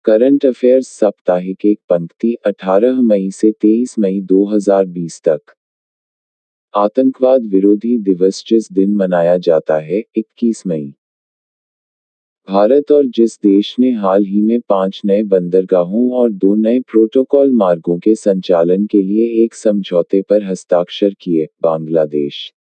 Current affairs साप्ताहिक एक पंक्ति 18 मई से 23 मई 2020 तक। आतंकवाद विरोधी दिवस जिस दिन मनाया जाता है, 21 मई। भारत और जिस देश ने हाल ही में 5 नए बंदरगाहों और 2 नए प्रोटोकॉल मार्गों के संचालन के लिए एक समझौते पर हस्ताक्षर किए, बांग्लादेश।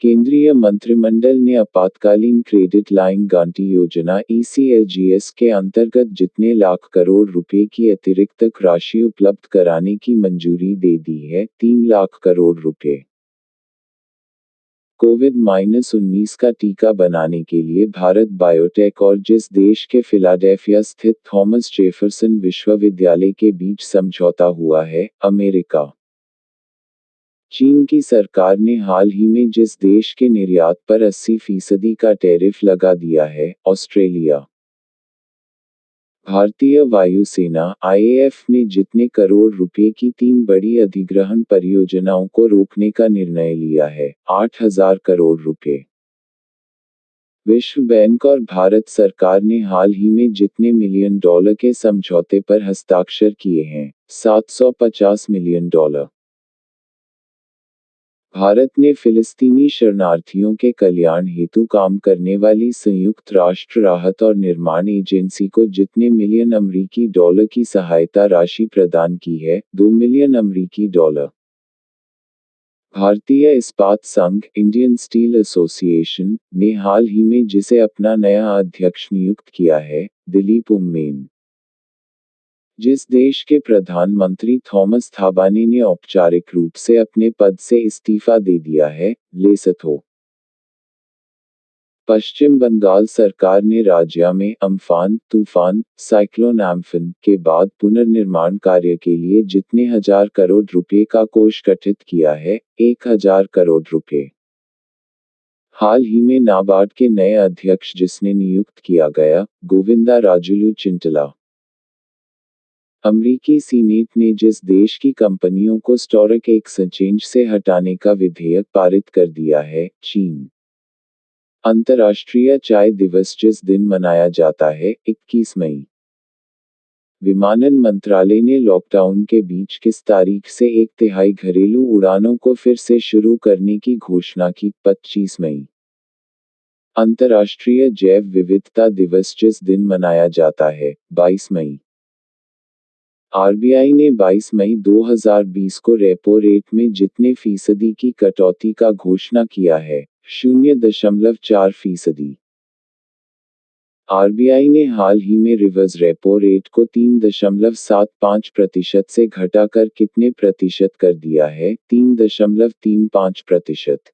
केंद्रीय मंत्रिमंडल ने आपातकालीन क्रेडिट लाइन गारंटी योजना (ECLGS) के अंतर्गत जितने लाख करोड़ रुपए की अतिरिक्त राशि उपलब्ध कराने की मंजूरी दे दी है, 3 लाख करोड़ रुपए। कोविड-19 का टीका बनाने के लिए भारत बायोटेक और जिस देश के फिलाडेल्फिया स्थित थॉमस जेफरसन विश्वविद्यालय के बीच समझौता हुआ है, अमेरिका। चीन की सरकार ने हाल ही में जिस देश के निर्यात पर 80% का टैरिफ लगा दिया है, ऑस्ट्रेलिया। भारतीय वायुसेना (IAF) ने जितने करोड़ रुपए की 3 बड़ी अधिग्रहण परियोजनाओं को रोकने का निर्णय लिया है, 8,000 करोड़ रुपए। विश्व बैंक और भारत सरकार ने हाल ही में जितने मिलियन डॉलर के समझौते पर हस्ताक्षर किए हैं, 750 मिलियन डॉलर। भारत ने फिलिस्तीनी शरणार्थियों के कल्याण हेतु काम करने वाली संयुक्त राष्ट्र राहत और निर्माण एजेंसी को जितने मिलियन अमरीकी डॉलर की सहायता राशि प्रदान की है, 2 मिलियन अमरीकी डॉलर। भारतीय इस्पात संघ (इंडियन स्टील एसोसिएशन) ने हाल ही में जिसे अपना नया अध्यक्ष नियुक्त किया है, दिलीप उम्मेन। जिस देश के प्रधानमंत्री थॉमस थाबाने ने औपचारिक रूप से अपने पद से इस्तीफा दे दिया है, लेसोथो। पश्चिम बंगाल सरकार ने राज्य में अम्फान, तूफान, साइक्लोन एम्फन के बाद पुनर्निर्माण कार्य के लिए जितने 1000 करोड़ रुपए का कोष गठित किया है, 1000 करोड़ रुपए। हाल ही में नाबार्ड के नए अध्यक्ष जिसने नियुक्त किया गया, गोविंदा राजुलू चिंटला। अमरीकी सीनेट ने जिस देश की कंपनियों को स्टॉक एक्सचेंज से हटाने का विधेयक पारित कर दिया है, चीन। अंतर्राष्ट्रीय चाय दिवस जिस दिन मनाया जाता है, 21 मई। विमानन मंत्रालय ने लॉकडाउन के बीच किस तारीख से 1/3 घरेलू उड़ानों को फिर से शुरू करने की घोषणा की, 25 मई। अंतर्राष्ट्रीय जैव विविधता दिवस जिस दिन मनाया जाता है, 22 मई। आरबीआई ने 22 मई 2020 को रेपो रेट में जितने फीसदी की कटौती का घोषणा किया है, 0.4%। आरबीआई ने हाल ही में रिवर्स रेपो रेट को 3.75% से घटाकर कितने प्रतिशत कर दिया है, 3.35%।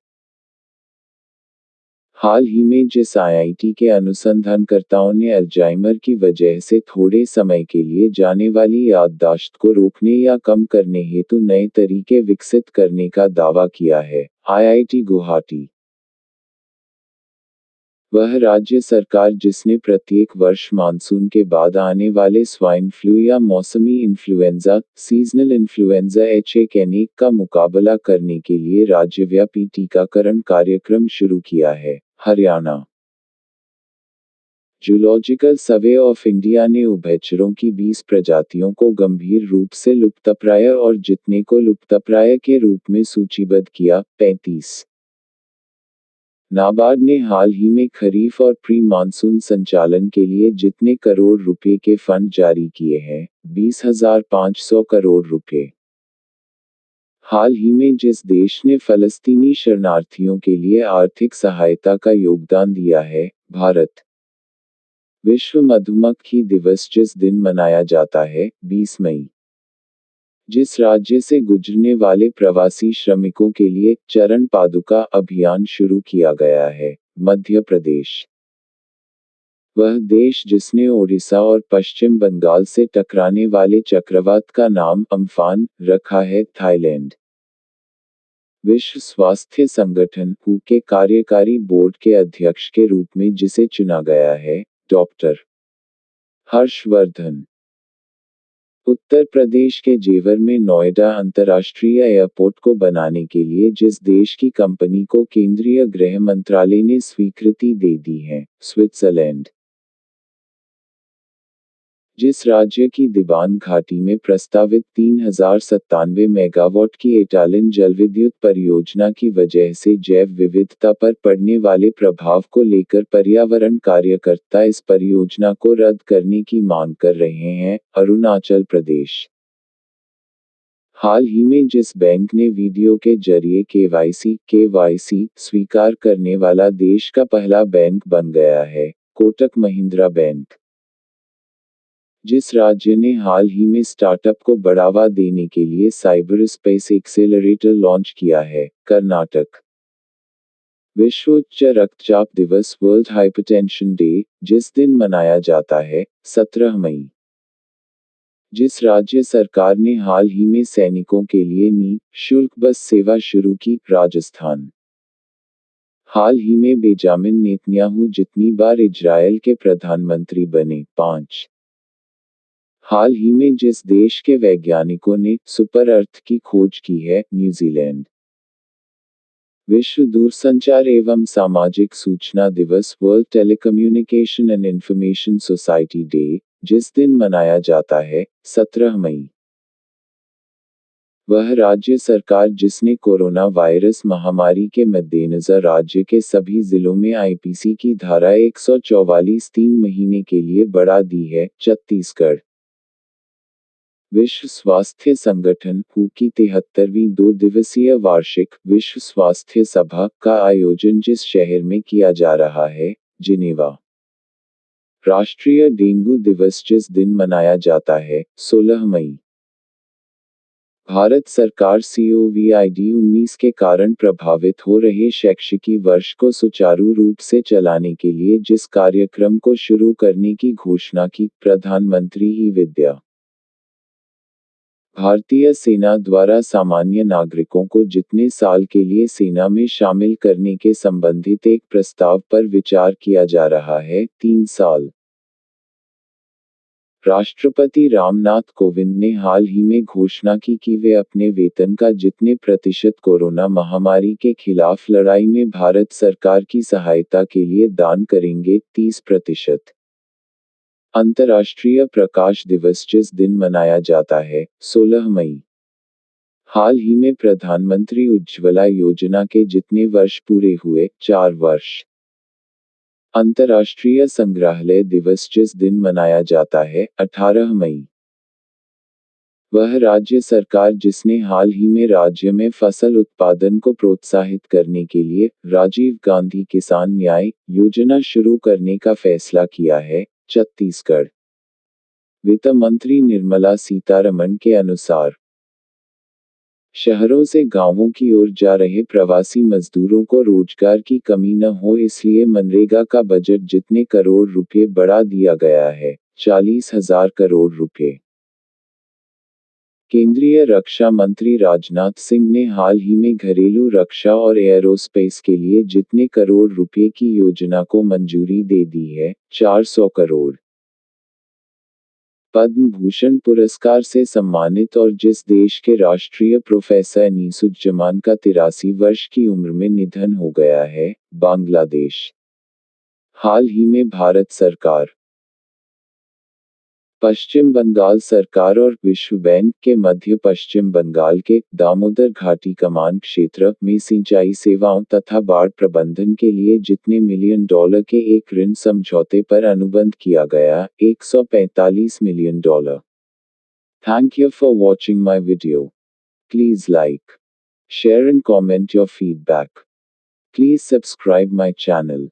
हाल ही में जिस आईआईटी के अनुसंधानकर्ताओं ने अल्जाइमर की वजह से थोड़े समय के लिए जाने वाली याददाश्त को रोकने या कम करने हेतु नए तरीके विकसित करने का दावा किया है, आईआईटी गुवाहाटी। वह राज्य सरकार जिसने प्रत्येक वर्ष मानसून के बाद आने वाले स्वाइन फ्लू या मौसमी इन्फ्लुएंजा (सीजनल इन्फ्लुएंजा H1N1) का मुकाबला करने के लिए राज्यव्यापी टीकाकरण कार्यक्रम शुरू किया है, Haryana. Zoological survey of India ने उभयचरों की 20 प्रजातियों को गंभीर रूप से लुप्तप्राय और जितने को लुप्तप्राय के रूप में सूचीबद्ध किया, 35। नाबार्ड ने हाल ही में खरीफ और प्री मानसून संचालन के लिए जितने करोड़ रुपए के फंड जारी किए हैं, 20,500 करोड़ रुपए। हाल ही में जिस देश ने फलस्तीनी शरणार्थियों के लिए आर्थिक सहायता का योगदान दिया है, भारत। विश्व मधुमक्खी दिवस जिस दिन मनाया जाता है, 20 मई। जिस राज्य से गुजरने वाले प्रवासी श्रमिकों के लिए चरण पादुका अभियान शुरू किया गया है, मध्य प्रदेश। वह देश जिसने ओडिशा और पश्चिम बंगाल से टकराने वाले चक्रवात का नाम अम्फान रखा है, थाईलैंड। विश्व स्वास्थ्य संगठन (WHO) के कार्यकारी बोर्ड के अध्यक्ष के रूप में जिसे चुना गया है, डॉक्टर हर्षवर्धन। उत्तर प्रदेश के जेवर में नोएडा अंतर्राष्ट्रीय एयरपोर्ट को बनाने के लिए जिस देश की कंपनी को केंद्रीय गृह मंत्रालय ने स्वीकृति दे दी है, स्विट्जरलैंड। जिस राज्य की दिबांग घाटी में प्रस्तावित 3097 मेगावाट की एटालिन जलविद्युत परियोजना की वजह से जैव विविधता पर पड़ने वाले प्रभाव को लेकर पर्यावरण कार्यकर्ता इस परियोजना को रद्द करने की मांग कर रहे हैं। अरुणाचल प्रदेश। हाल ही में जिस बैंक ने वीडियो के जरिए केवाईसी स्वीकार करने वाला देश का पहला बैंक बन गया है, कोटक महिंद्रा बैंक। जिस राज्य ने हाल ही में स्टार्टअप को बढ़ावा देने के लिए साइबर स्पेस एक्सेलरेटर लॉन्च किया है, कर्नाटक। विश्व उच्च रक्तचाप दिवस वर्ल्ड हाइपरटेंशन डे, जिस दिन मनाया जाता है, 17 मई। जिस राज्य सरकार ने हाल ही में सैनिकों के लिए निःशुल्क बस सेवा शुरू की, राजस्थान। हाल ही में बेंजामिन नेतन्याहू जितनी बार इजरायल के प्रधानमंत्री बने, 5। हाल ही में जिस देश के वैज्ञानिकों ने सुपर अर्थ की खोज की है, न्यूजीलैंड। विश्व दूरसंचार एवं सामाजिक सूचना दिवस world telecommunication and information society day, जिस दिन मनाया जाता है, 17 मई। वह राज्य सरकार जिसने कोरोना वायरस महामारी के मद्देनजर राज्य के सभी जिलों में आईपीसी की धारा 144 3 महीने के लिए बढ़ा दी है, छत्तीसगढ़। विश्व स्वास्थ्य संगठन (हू) की 73वीं 2 दिवसीय वार्षिक विश्व स्वास्थ्य सभा का आयोजन जिस शहर में किया जा रहा है, जिनेवा। राष्ट्रीय डेंगू दिवस जिस दिन मनाया जाता है, 16 मई। भारत सरकार कोविड-19 के कारण प्रभावित हो रहे शैक्षिकी वर्ष को सुचारू रूप से चलाने के लिए जिस कार्यक्रम को शुरू करने की घोषणा की, प्रधानमंत्री ई-विद्या। भारतीय सेना द्वारा सामान्य नागरिकों को जितने साल के लिए सेना में शामिल करने के संबंधित एक प्रस्ताव पर विचार किया जा रहा है, 3 साल। राष्ट्रपति रामनाथ कोविंद ने हाल ही में घोषणा की कि वे अपने वेतन का जितने प्रतिशत कोरोना महामारी के खिलाफ लड़ाई में भारत सरकार की सहायता के लिए दान करेंगे, 30%। अंतर्राष्ट्रीय प्रकाश दिवस जिस दिन मनाया जाता है, 16 मई। हाल ही में प्रधानमंत्री उज्ज्वला योजना के जितने वर्ष पूरे हुए, 4 वर्ष। अंतर्राष्ट्रीय संग्रहालय दिवस जिस दिन मनाया जाता है, 18 मई। वह राज्य सरकार जिसने हाल ही में राज्य में फसल उत्पादन को प्रोत्साहित करने के लिए राजीव गांधी किसान न्याय योजना शुरू करने का फैसला किया है, छत्तीसगढ़। वित्त मंत्री निर्मला सीतारमण के अनुसार शहरों से गांवों की ओर जा रहे प्रवासी मजदूरों को रोजगार की कमी न हो इसलिए मनरेगा का बजट जितने करोड़ रुपए बढ़ा दिया गया है, 40,000 करोड़ रुपए। केंद्रीय रक्षा मंत्री राजनाथ सिंह ने हाल ही में घरेलू रक्षा और एयरोस्पेस के लिए जितने करोड़ रुपए की योजना को मंजूरी दे दी है, 400 करोड़। पद्म भूषण पुरस्कार से सम्मानित और जिस देश के राष्ट्रीय प्रोफेसर अनीसुज्जमान का 83 वर्ष की उम्र में निधन हो गया है, बांग्लादेश। हाल ही में भारत सरकार, पश्चिम बंगाल सरकार और विश्व बैंक के मध्य पश्चिम बंगाल के दामोदर घाटी कमान क्षेत्र में सिंचाई सेवाओं तथा बाढ़ प्रबंधन के लिए जितने $मिलियन के एक ऋण समझौते पर अनुबंध किया गया, $145 million. Thank you for watching my video. Please like, share and comment your feedback. Please subscribe my channel.